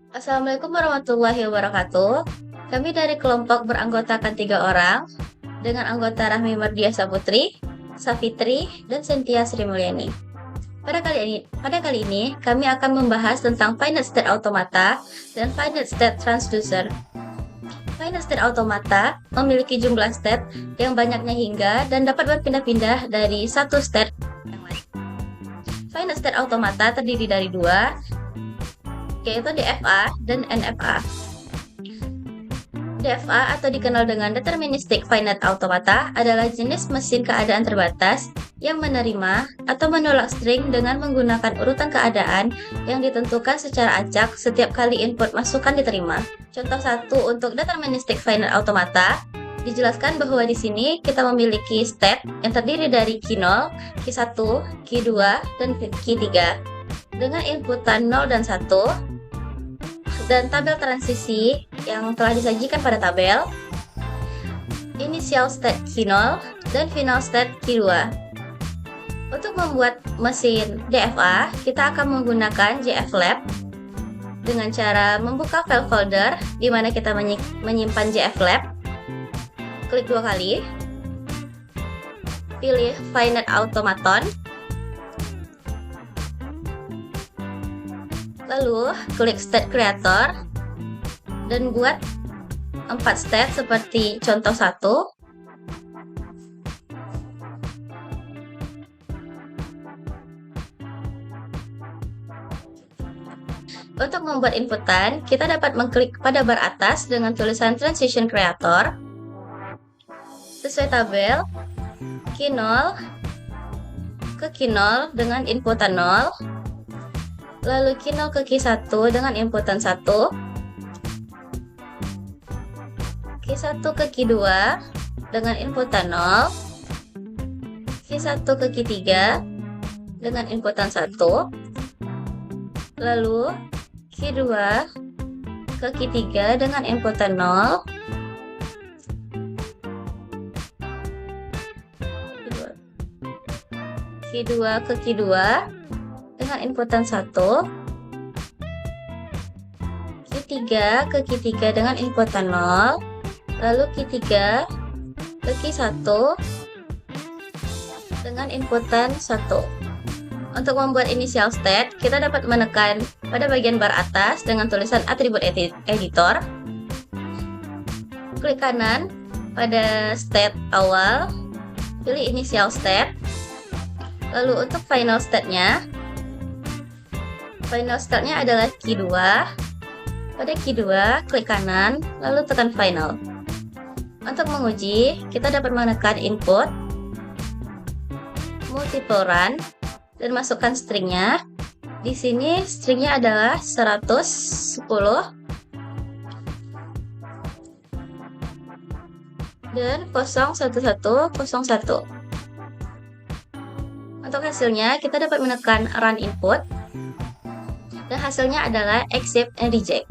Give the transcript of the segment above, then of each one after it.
Assalamualaikum warahmatullahi wabarakatuh. Kami dari kelompok beranggotakan 3 orang dengan anggota Rahmi Mardia Saputri, Safitri, dan Cynthia Sri Mulyani. Pada kali ini kami akan membahas tentang finite state automata dan finite state transducer. Finite state automata memiliki jumlah state yang banyaknya hingga dan dapat berpindah-pindah dari satu state yang lain. Finite state automata terdiri dari dua, yaitu DFA dan NFA. DFA atau dikenal dengan Deterministic Finite Automata adalah jenis mesin keadaan terbatas yang menerima atau menolak string dengan menggunakan urutan keadaan yang ditentukan secara acak setiap kali input masukan diterima. Contoh 1 untuk Deterministic Finite Automata dijelaskan bahwa di sini kita memiliki state yang terdiri dari key 0, key 1, key 2, dan key 3 dengan inputan 0 dan 1 dan tabel transisi yang telah disajikan pada tabel, initial state key 0 dan final state key 2. Untuk membuat mesin DFA, kita akan menggunakan JFLab dengan cara membuka file folder di mana kita menyimpan JFLab. Klik 2 kali, pilih Finite Automaton, lalu klik State Creator dan buat 4 state seperti contoh 1. Untuk membuat inputan, kita dapat mengklik pada bar atas dengan tulisan Transition Creator. Sesuai tabel, key 0 ke key 0 dengan inputan 0. Lalu key 0 ke key 1 dengan inputan 1, key 1 ke key 2 dengan inputan 0, key 1 ke key 3 dengan inputan 1, lalu key 2 ke key 3 dengan inputan 0, key 2 ke key 2 dengan inputan 1, key 3 ke key 3 dengan inputan 0, lalu key 3 ke key 1 dengan inputan 1. Untuk membuat initial state, kita dapat menekan pada bagian bar atas dengan tulisan atribut editor. Klik kanan pada state awal, pilih initial state. Lalu untuk final state-nya, adalah key 2. Pada key 2, klik kanan, lalu tekan final. Untuk menguji, kita dapat menekan input, multiple run, dan masukkan stringnya. Di sini stringnya adalah 110 dan 01101. Untuk hasilnya, kita dapat menekan run input, dan hasilnya adalah accept and reject.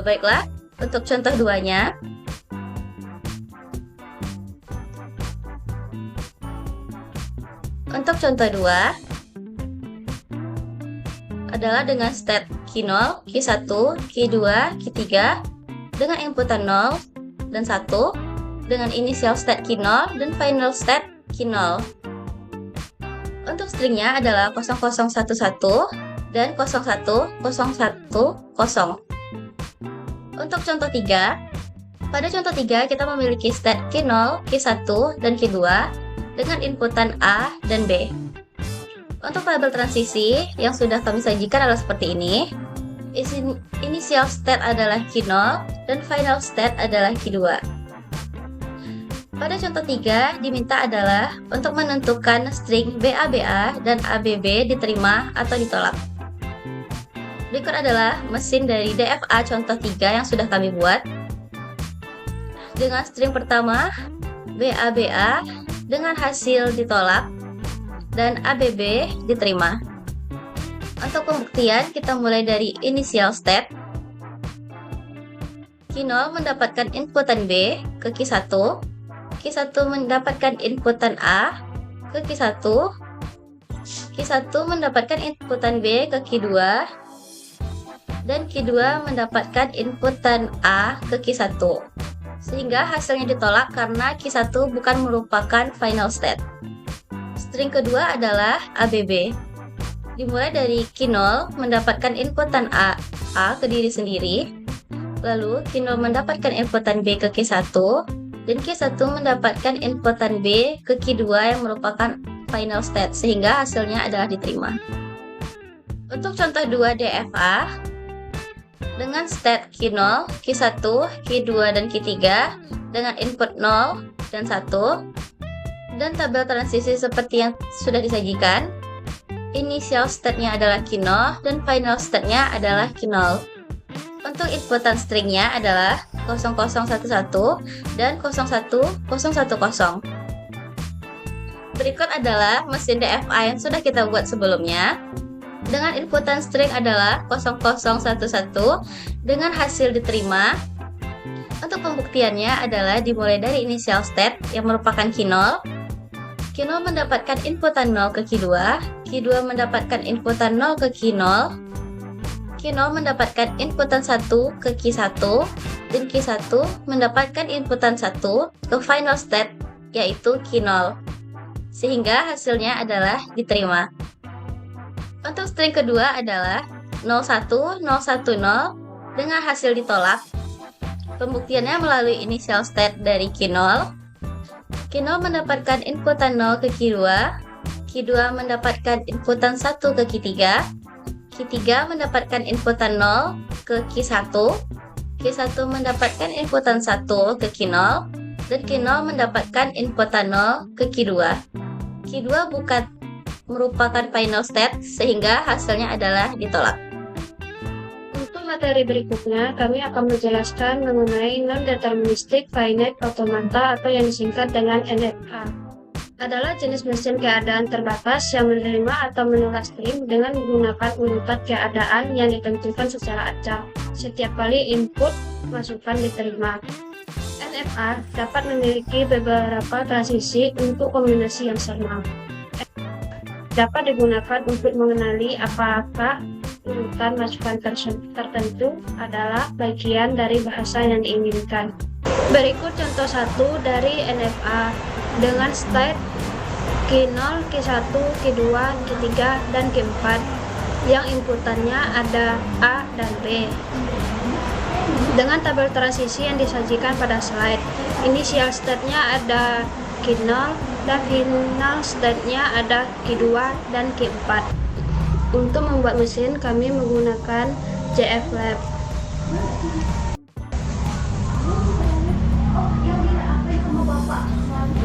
Baiklah, untuk contoh 2-nya, untuk contoh 2 adalah dengan state key 0, key 1, key 2, key 3 dengan inputan 0 dan 1 dengan initial state key 0 dan final state key 0. Untuk stringnya adalah 0011 dan 01010. Untuk contoh 3, pada contoh 3 kita memiliki state key 0, key 1, dan key 2 dengan inputan A dan B. Untuk tabel transisi yang sudah kami sajikan adalah seperti ini. Initial state adalah key 0 dan final state adalah key 2. Pada contoh 3 diminta adalah untuk menentukan string BABA dan ABB diterima atau ditolak. Berikut adalah mesin dari DFA contoh 3 yang sudah kami buat. Dengan string pertama BABA dengan hasil ditolak dan ABB diterima. Untuk pembuktian kita mulai dari initial state. Key 0 mendapatkan inputan B ke key 1. Key 1 mendapatkan inputan A ke key 1. Key 1 mendapatkan inputan B ke key 2 dan Q2 mendapatkan inputan A ke Q1, sehingga hasilnya ditolak karena Q1 bukan merupakan final state. String kedua adalah ABB. Dimulai dari Q0 mendapatkan inputan A ke diri sendiri, lalu Q0 mendapatkan inputan B ke Q1, dan Q1 mendapatkan inputan B ke Q2 yang merupakan final state, sehingga hasilnya adalah diterima. Untuk contoh 2 DFA, dengan state Q0, Q1, Q2, dan Q3 dengan input 0 dan 1, dan tabel transisi seperti yang sudah disajikan, initial state-nya adalah Q0 dan final state-nya adalah Q0. Untuk inputan stringnya adalah 0011 dan 01010. Berikut adalah mesin DFA yang sudah kita buat sebelumnya. Dengan inputan string adalah 0011 dengan hasil diterima. Untuk pembuktiannya adalah dimulai dari initial state yang merupakan Q0. Q0 mendapatkan inputan 0 ke Q2, Q2 mendapatkan inputan 0 ke Q0, Q0 mendapatkan inputan 1 ke Q1, dan Q1 mendapatkan inputan 1 ke final state yaitu Q0, sehingga hasilnya adalah diterima. Untuk string kedua adalah 01010 dengan hasil ditolak. Pembuktiannya melalui initial state dari Q0. Q0 mendapatkan inputan 0 ke Q2, Q2 mendapatkan inputan 1 ke Q3, Q3 mendapatkan inputan 0 ke Q1, Q1 mendapatkan inputan 1 ke Q0, dan Q0 mendapatkan inputan 0 ke Q2. Q2 bukan merupakan final state, sehingga hasilnya adalah ditolak. Untuk materi berikutnya, kami akan menjelaskan mengenai non-deterministic finite automata atau yang disingkat dengan NFA. Adalah jenis mesin keadaan terbatas yang menerima atau menolak string dengan menggunakan urutan keadaan yang ditentukan secara acak setiap kali input masukan diterima. NFA dapat memiliki beberapa transisi untuk kombinasi yang sama. Dapat digunakan untuk mengenali apakah urutan masukan tertentu adalah bagian dari bahasa yang diinginkan. Berikut contoh 1 dari NFA dengan state Q0, Q1, Q2, Q3, dan Q4 yang inputannya ada A dan B. Dengan tabel transisi yang disajikan pada slide, initial state-nya ada Q0 dan final state-nya ada Q2 dan Q4. Untuk membuat mesin, kami menggunakan JFlab.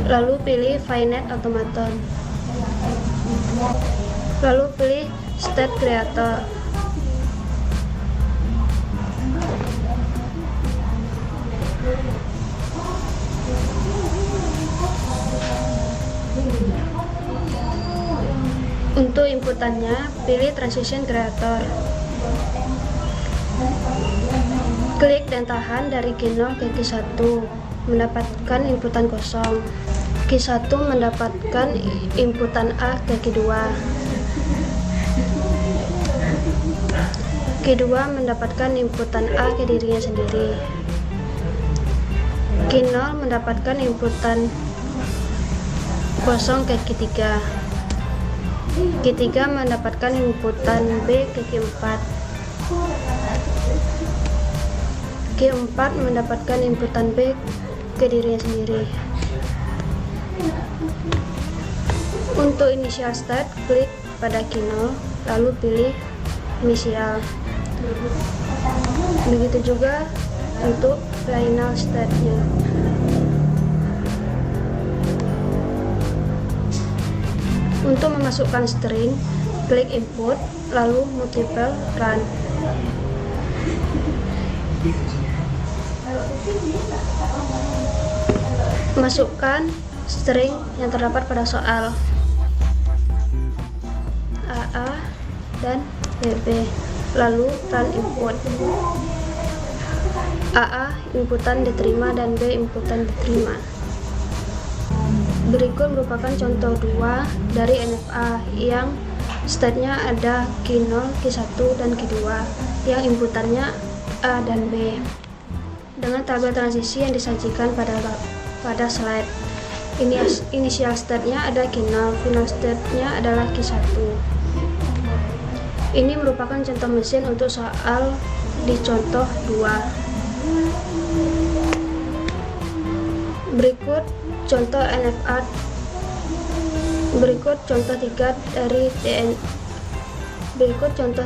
Lalu pilih Finite Automaton. Lalu pilih State Creator. Untuk inputannya, pilih Transition Creator. Klik dan tahan dari Q0 ke Q1, mendapatkan inputan kosong. Q1 mendapatkan inputan A ke Q2. Q2 mendapatkan inputan A ke dirinya sendiri. Q0 mendapatkan inputan kosong ke Q3. Q3 mendapatkan inputan B ke Q4. Q4 mendapatkan inputan B ke dirinya sendiri. Untuk initial state, klik pada Q0, lalu pilih initial. Begitu juga untuk final state-nya. Untuk memasukkan string, klik input, lalu multiple run. Masukkan string yang terdapat pada soal AA dan BB, lalu run input. AA inputan diterima dan B inputan diterima. Berikut merupakan contoh 2 dari NFA yang State-nya ada Q0, Q1, dan Q2 yang inputannya A dan B. Dengan tabel transisi yang disajikan pada slide. Initial state-nya ada Q0, final state-nya adalah Q1. Ini merupakan contoh mesin untuk soal di contoh 2. Berikut contoh NFA. Berikut contoh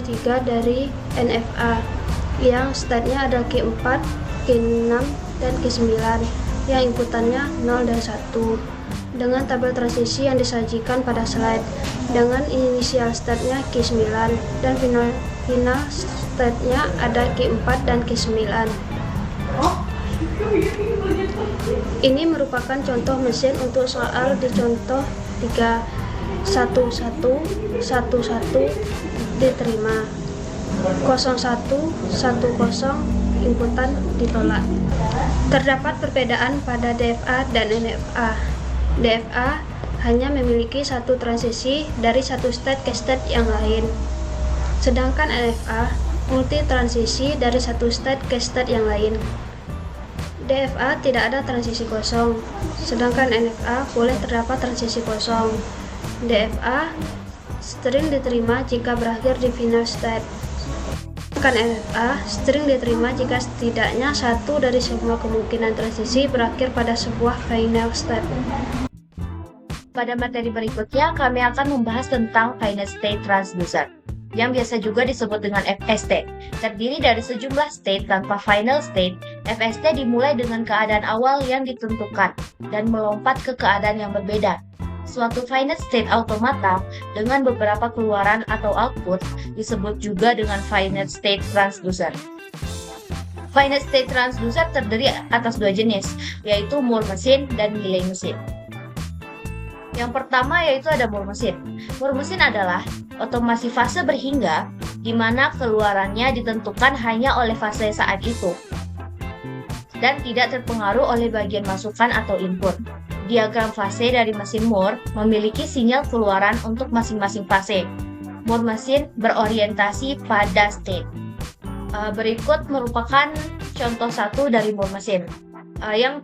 3 dari NFA yang state-nya ada Q4, Q6, dan Q9 yang inputannya 0 dan 1 dengan tabel transisi yang disajikan pada slide dengan initial state-nya Q9 dan final state-nya ada Q4 dan Q9. Ini merupakan contoh mesin untuk soal di contoh 3. 1111 diterima, 0110 inputan ditolak. Terdapat perbedaan pada DFA dan NFA. DFA hanya memiliki satu transisi dari satu state ke state yang lain, sedangkan NFA multi transisi dari satu state ke state yang lain. DFA tidak ada transisi kosong, sedangkan NFA boleh terdapat transisi kosong. DFA sering diterima jika berakhir di final state, sedangkan NFA sering diterima jika setidaknya satu dari semua kemungkinan transisi berakhir pada sebuah final state. Pada materi berikutnya, kami akan membahas tentang finite state transducer, yang biasa juga disebut dengan FST. Terdiri dari sejumlah state tanpa final state. FST dimulai dengan keadaan awal yang ditentukan dan melompat ke keadaan yang berbeda. Suatu finite state automata dengan beberapa keluaran atau output disebut juga dengan finite state transducer. Finite state transducer terdiri atas dua jenis, yaitu Moore mesin dan Mealy mesin. Yang pertama yaitu ada Moore mesin. Moore mesin adalah otomasi fase berhingga, di mana keluarannya ditentukan hanya oleh fase saat itu dan tidak terpengaruh oleh bagian masukan atau input. Diagram fase dari mesin Moore memiliki sinyal keluaran untuk masing-masing fase. Moore mesin berorientasi pada state. Berikut merupakan contoh satu dari Moore mesin, yang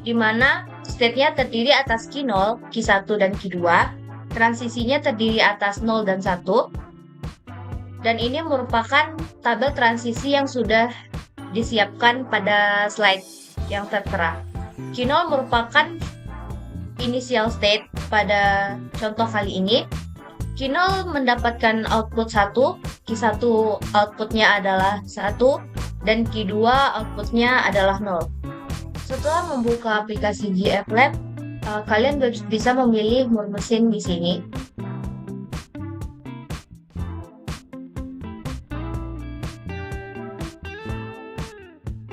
dimana state-nya terdiri atas Q0, Q1, dan Q2. Transisinya terdiri atas 0 dan 1. Dan ini merupakan tabel transisi yang sudah disiapkan pada slide yang tertera. Q0 merupakan initial state pada contoh kali ini. Q0 mendapatkan output 1, Q1 outputnya adalah 1, dan Q2 outputnya adalah 0. Setelah membuka aplikasi GFLab, kalian bisa memilih Moore mesin di sini.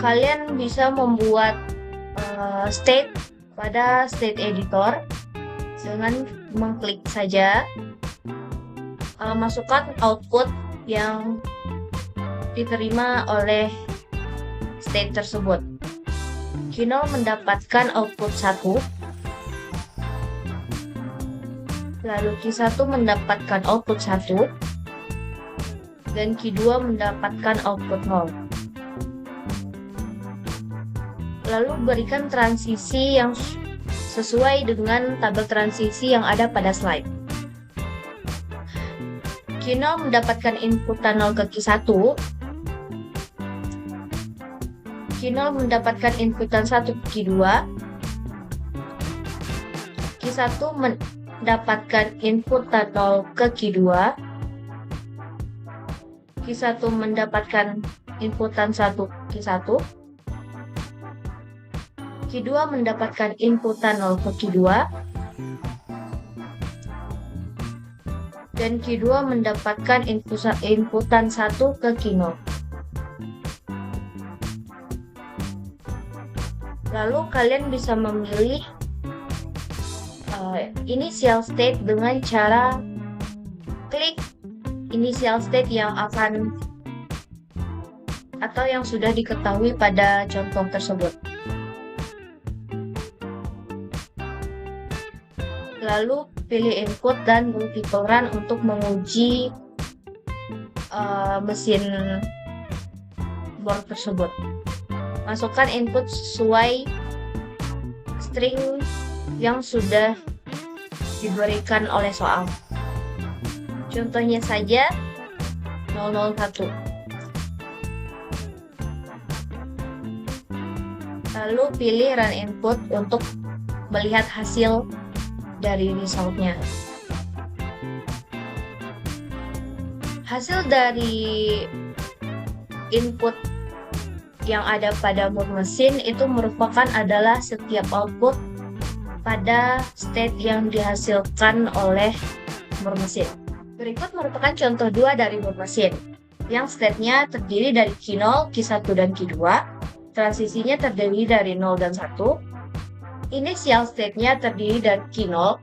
Kalian bisa membuat state pada state editor dengan mengklik saja. Masukkan output yang diterima oleh state tersebut. Q0 mendapatkan output 1, lalu Q1 mendapatkan output 1, dan Q2 mendapatkan output 0. Lalu berikan transisi yang sesuai dengan tabel transisi yang ada pada slide. Q0 mendapatkan inputan 0 ke Q1, Q0 mendapatkan inputan 1 ke Q2, Q1 mendapatkan inputan 0 ke Q2, Q1 mendapatkan inputan 1 ke Q1, Q2 mendapatkan inputan 0 ke Q2, dan Q2 mendapatkan inputan 1 ke Q0. Lalu kalian bisa memilih initial state dengan cara klik initial state yang akan atau yang sudah diketahui pada contoh tersebut. Lalu Pilih input dan multiple run untuk menguji mesin board tersebut. Masukkan input sesuai string yang sudah diberikan oleh soal. Contohnya saja 001. Lalu pilih run input untuk melihat hasil dari resultnya. Hasil dari input yang ada pada mode mesin itu merupakan adalah setiap output pada state yang dihasilkan oleh mode mesin. Berikut merupakan contoh 2 dari mode mesin, yang state-nya terdiri dari Q0, Q1, dan Q2, transisinya terdiri dari 0 dan 1, initial state-nya terdiri dari Q0,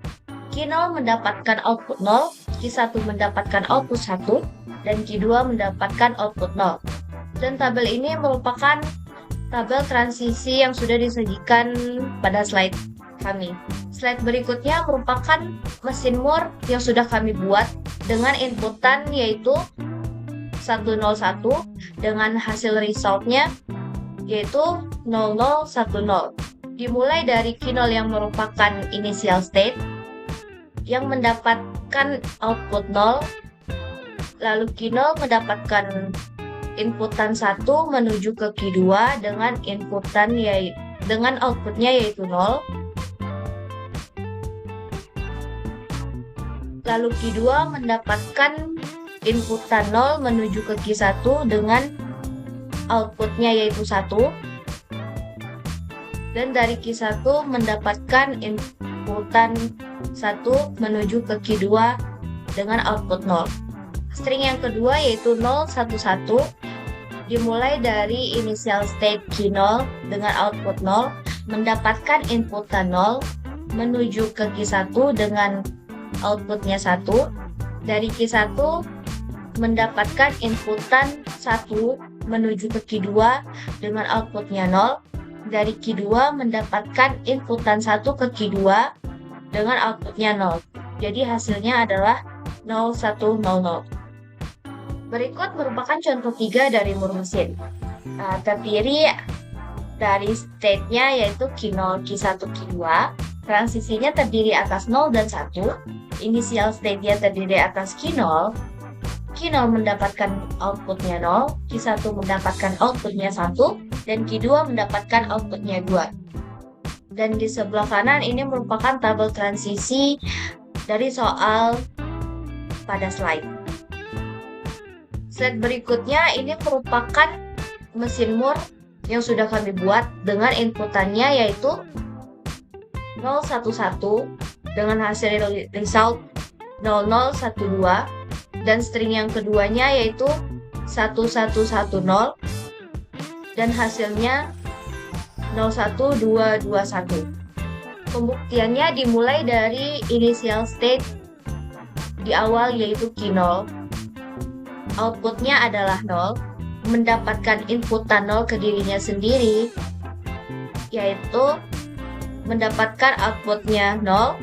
Q0 mendapatkan output 0, Q1 mendapatkan output 1, dan Q2 mendapatkan output 0. Dan tabel ini merupakan tabel transisi yang sudah disajikan pada slide kami. Slide berikutnya merupakan mesin Moore yang sudah kami buat dengan inputan yaitu 101 dengan hasil resultnya yaitu 0010. Dimulai dari Q0 yang merupakan initial state yang mendapatkan output 0, lalu Q0 mendapatkan inputan 1 menuju ke Q2 dengan dengan outputnya yaitu 0. Lalu Q2 mendapatkan inputan 0 menuju ke Q1 dengan outputnya yaitu 1. Dan dari Q1 mendapatkan inputan 1 menuju ke Q2 dengan output 0. String yang kedua yaitu 011 dimulai dari initial state Q0 dengan output 0 mendapatkan inputan 0 menuju ke Q1 dengan outputnya 1. Dari Q1 mendapatkan inputan 1 menuju ke Q2 dengan outputnya 0. Dari Q2 mendapatkan inputan 1 ke Q2 dengan outputnya 0. Jadi hasilnya adalah 0100. Berikut merupakan contoh 3 dari mode mesin. Terdiri dari state-nya yaitu Q0, Q1, Q2. Transisinya terdiri atas 0 dan 1. Initial state-nya terdiri atas Q0. Q0 mendapatkan outputnya 0, Q1 mendapatkan outputnya 1, dan Q2 mendapatkan outputnya 2. Dan di sebelah kanan ini merupakan tabel transisi dari soal pada slide. Slide berikutnya ini merupakan mesin Moore yang sudah kami buat dengan inputannya yaitu 011 dengan hasil result 0012 dan string yang keduanya yaitu 1110 dan hasilnya 01221. Pembuktiannya dimulai dari initial state di awal yaitu Q0. Outputnya adalah 0, mendapatkan inputan 0 ke dirinya sendiri, yaitu mendapatkan outputnya 0,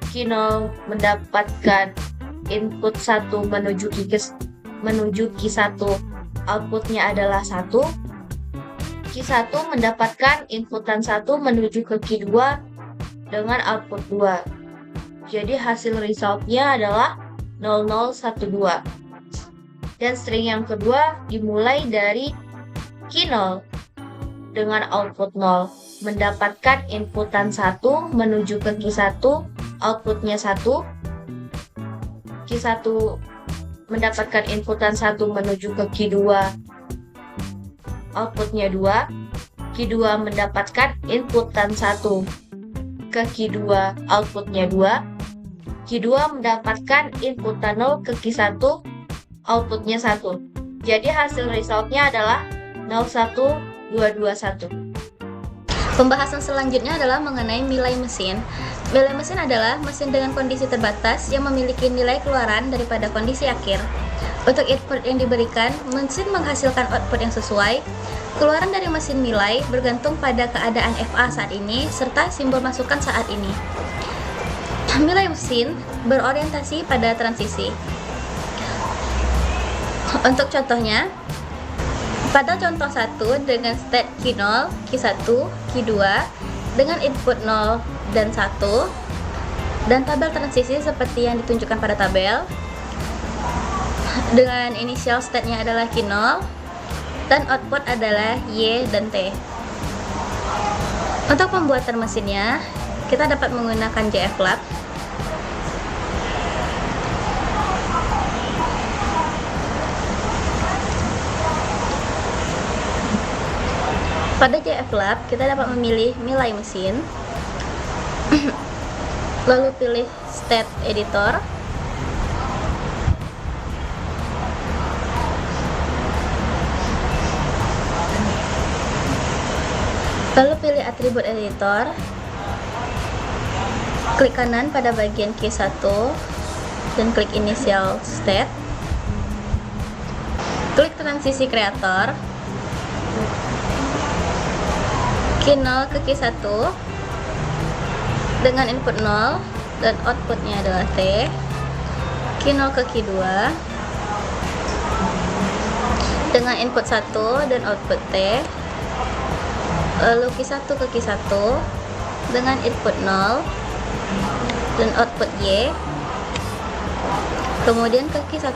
Q0 mendapatkan input 1 menuju Q1, outputnya adalah 1, Q1 mendapatkan inputan 1 menuju ke Q2 dengan output 2. Jadi hasil resultnya adalah 0012. Dan string yang kedua dimulai dari Q0 dengan output 0 mendapatkan inputan 1 menuju ke Q1, outputnya 1. Q1 mendapatkan inputan 1 menuju ke Q2, outputnya 2. Q2 mendapatkan inputan 1 ke Q2, outputnya 2. Q2 mendapatkan inputan 0 ke Q1, outputnya 1. Jadi hasil resultnya adalah 01221. Pembahasan selanjutnya adalah mengenai nilai mesin. Nilai mesin adalah mesin dengan kondisi terbatas yang memiliki nilai keluaran daripada kondisi akhir. Untuk input yang diberikan, mesin menghasilkan output yang sesuai. Keluaran dari mesin nilai bergantung pada keadaan FA saat ini serta simbol masukan saat ini. Nilai mesin berorientasi pada transisi. Untuk contohnya, pada contoh 1 dengan state Q0, Q1, Q2 dengan input 0 dan 1 dan tabel transisi seperti yang ditunjukkan pada tabel dengan initial state-nya adalah Q0 dan output adalah Y dan T. Untuk pembuatan mesinnya, kita dapat menggunakan JFlab. Pada JFlab, kita dapat memilih nilai mesin, lalu pilih state editor, lalu pilih atribut editor, klik kanan pada bagian Q1 dan klik initial state, klik transisi kreator, Q0 ke Q1 dengan input 0 dan outputnya adalah T, Q0 ke Q2 dengan input 1 dan output T, lalu Q1 ke Q1 dengan input 0 dan output Y, kemudian ke Q1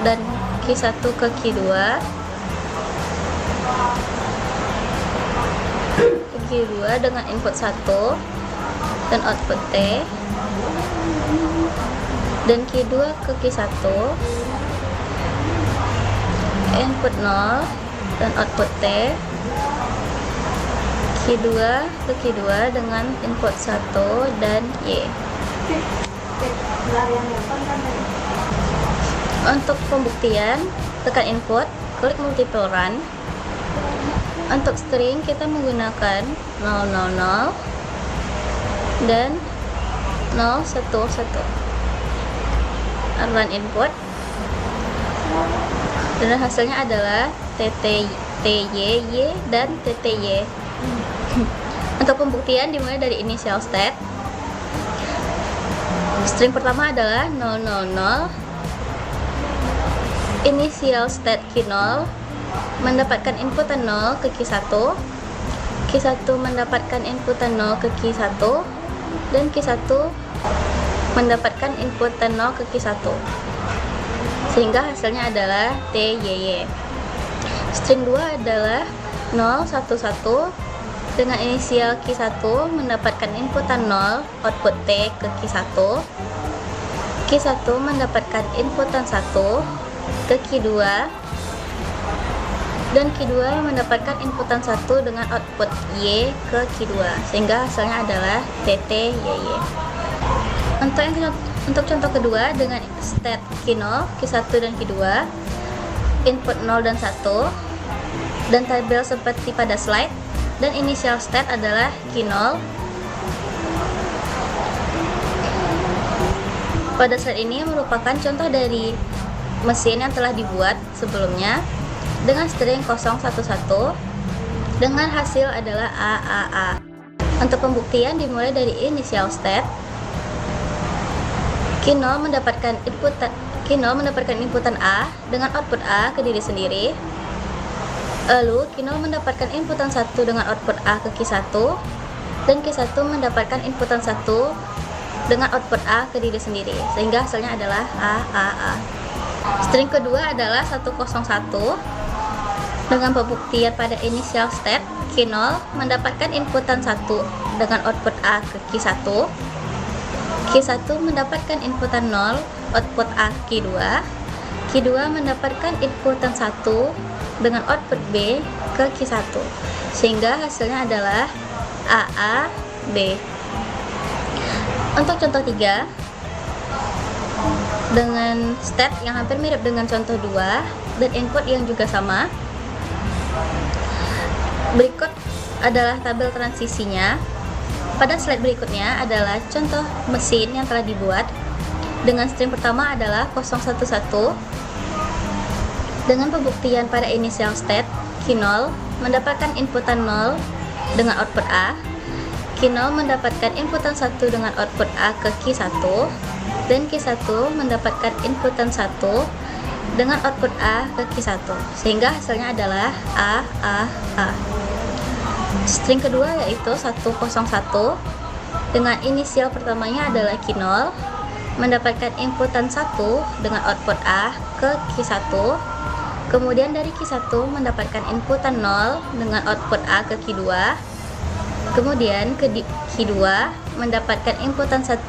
dan Q1 ke Q2 Q2 dengan input 1 dan output T, dan Q2 ke Q1 input 0 dan output T, Q2 ke Q2 dengan input 1 dan Y. Untuk pembuktian, tekan input, klik multiple run. Untuk string kita menggunakan 000 dan 011. Run input dan hasilnya adalah TY dan TTY. Untuk pembuktian dimulai dari initial state. String pertama adalah 000. Initial state Q0 mendapatkan inputan 0 ke Q1, Q1 mendapatkan inputan 0 ke Q1, dan Q1 mendapatkan inputan 0 ke Q1, sehingga hasilnya adalah TYY. String 2 adalah 011 dengan inisial Q1 mendapatkan inputan 0 output T ke Q1, Q1 mendapatkan inputan 1 ke Q2, dan Q2 mendapatkan inputan 1 dengan output Y ke Q2, sehingga hasilnya adalah TTYY. Untuk contoh kedua dengan state Q0, Q1 dan Q2, input 0 dan 1, dan tabel seperti pada slide, dan initial state adalah Q0. Pada slide ini merupakan contoh dari mesin yang telah dibuat sebelumnya dengan string 011 dengan hasil adalah AAA. Untuk pembuktian dimulai dari initial state. Q0 mendapatkan inputan A dengan output A ke diri sendiri. Lalu Q0 mendapatkan inputan 1 dengan output A ke Q1, dan Q1 mendapatkan inputan 1 dengan output A ke diri sendiri, sehingga hasilnya adalah AAA. String kedua adalah 101 dengan pembuktian pada initial state. Q0 mendapatkan inputan 1 dengan output A ke Q1, Q1 mendapatkan inputan 0 output A Q2, Q2 mendapatkan inputan 1 dengan output B ke Q1, sehingga hasilnya adalah AAB. Untuk contoh 3 dengan state yang hampir mirip dengan contoh 2 dan input yang juga sama. Berikut adalah tabel transisinya. Pada slide berikutnya adalah contoh mesin yang telah dibuat. Dengan string pertama adalah 011 dengan pembuktian pada initial state. Q0 mendapatkan inputan 0 dengan output A, Q0 mendapatkan inputan 1 dengan output A ke Q1, dan Q1 mendapatkan inputan 1 dengan output A ke Q1, sehingga hasilnya adalah A. String kedua yaitu 101 dengan inisial pertamanya adalah Q0, mendapatkan inputan 1 dengan output A ke Q1, kemudian dari Q1 mendapatkan inputan 0 dengan output A ke Q2, kemudian ke Q2 mendapatkan inputan 1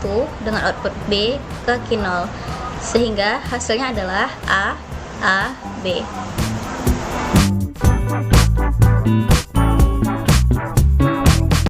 dengan output B ke Q0, sehingga hasilnya adalah A, B.